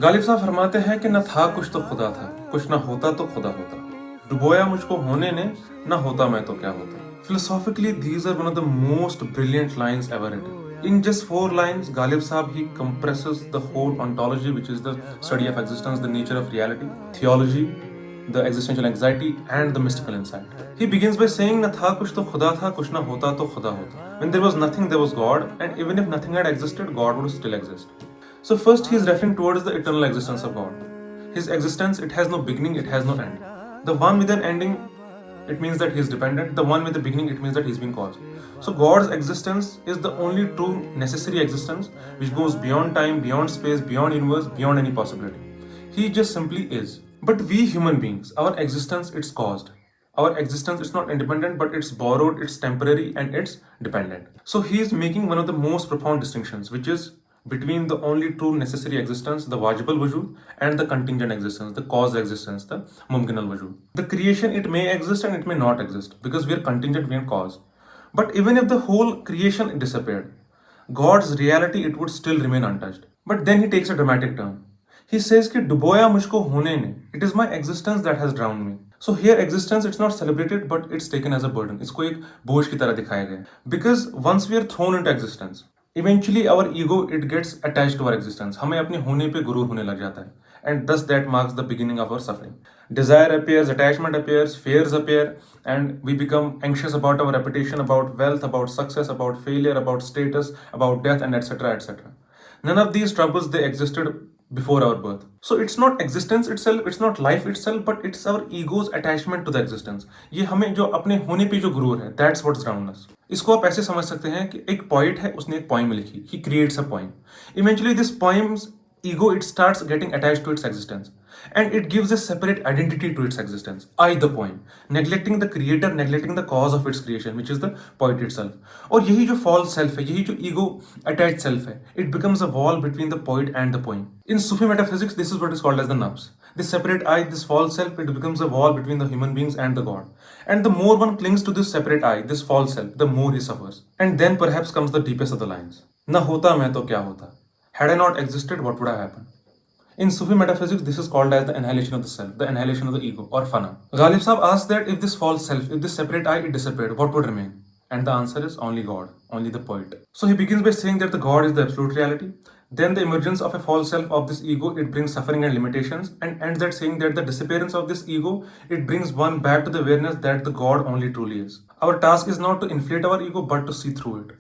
गालिब साहब फरमाते हैं कि न था कुछ तो खुदा था, कुछ ना होता तो खुदा होता, डुबोया मुझको होने ने, न होता मैं तो क्या होता. Philosophically, these are one of the most brilliant lines ever written. In just 4 lines, Galib Saab he compresses the whole ontology, which is the study of existence, the nature of reality, theology, the existential anxiety, and the mystical insight. He begins by saying, "Na tha kuch to khuda tha, kuch na hota to khuda hota." When there was nothing, there was God, and even if nothing had existed, God would still exist. So first, he is referring towards the eternal existence of God. His existence, it has no beginning, it has no end. The one with an ending, it means that he is dependent. The one with a beginning, it means that he's been caused. So God's existence is the only true necessary existence which goes beyond time, beyond space, beyond universe, beyond any possibility. He just simply is. But we human beings, our existence, it's caused. Our existence is not independent, but it's borrowed, it's temporary, and it's dependent. So he is making one of the most profound distinctions, which is between the only true necessary existence, the wajibal wujud, and the contingent existence, the caused existence, the mumkinal wujud. The creation, it may exist and it may not exist because we are contingent, we are caused. But even if the whole creation disappeared, God's reality, it would still remain untouched. But then he takes a dramatic turn. He says कि डुबोया मुझको होने ने, it is my existence that has drowned me. So here existence, it's not celebrated but it's taken as a burden. इसको एक बोझ की तरह दिखाया गया. Because once we are thrown into existence, eventually our ego, it gets attached to our existence. हमें अपने होने पे गुरूर होने लग जाता है. And thus that marks the beginning of our suffering. Desire appears, attachment appears, fears appear, and we become anxious about our reputation, about wealth, about success, about failure, about status, about death, and etc. etc. None of these troubles, they existed before our birth. So it's not existence itself, it's not life itself, but it's our ego's attachment to the existence. ये हमें जो अपने होने पे जो गुरूर है, that's what's around us. इसको आप ऐसे समझ सकते हैं कि एक पोइट है, उसने एक पोइम लिखी. He creates a poem. Eventually this poem's ego, it starts getting attached to its existence, and it gives a separate identity to its existence. I, the poem, neglecting the creator, neglecting the cause of its creation, which is the poet itself. और यही जो false self है, यही जो ego attached self है, it becomes a wall between the poet and the poem. In Sufi metaphysics, this is what is called as the nafs. This separate I, this false self, it becomes a wall between the human beings and the God. And the more one clings to this separate I, this false self, the more he suffers. And then perhaps comes the deepest of the lines. Na hota main to kya hota. Had I not existed, what would have happened? In Sufi metaphysics, this is called as the annihilation of the self, the annihilation of the ego, or fana. Ghalib Sahib asked that if this false self, if this separate I, it disappeared, what would remain? And the answer is only God, only the poet. So he begins by saying that the God is the absolute reality. Then the emergence of a false self, of this ego, it brings suffering and limitations, and ends that saying that the disappearance of this ego, it brings one back to the awareness that the God only truly is. Our task is not to inflate our ego, but to see through it.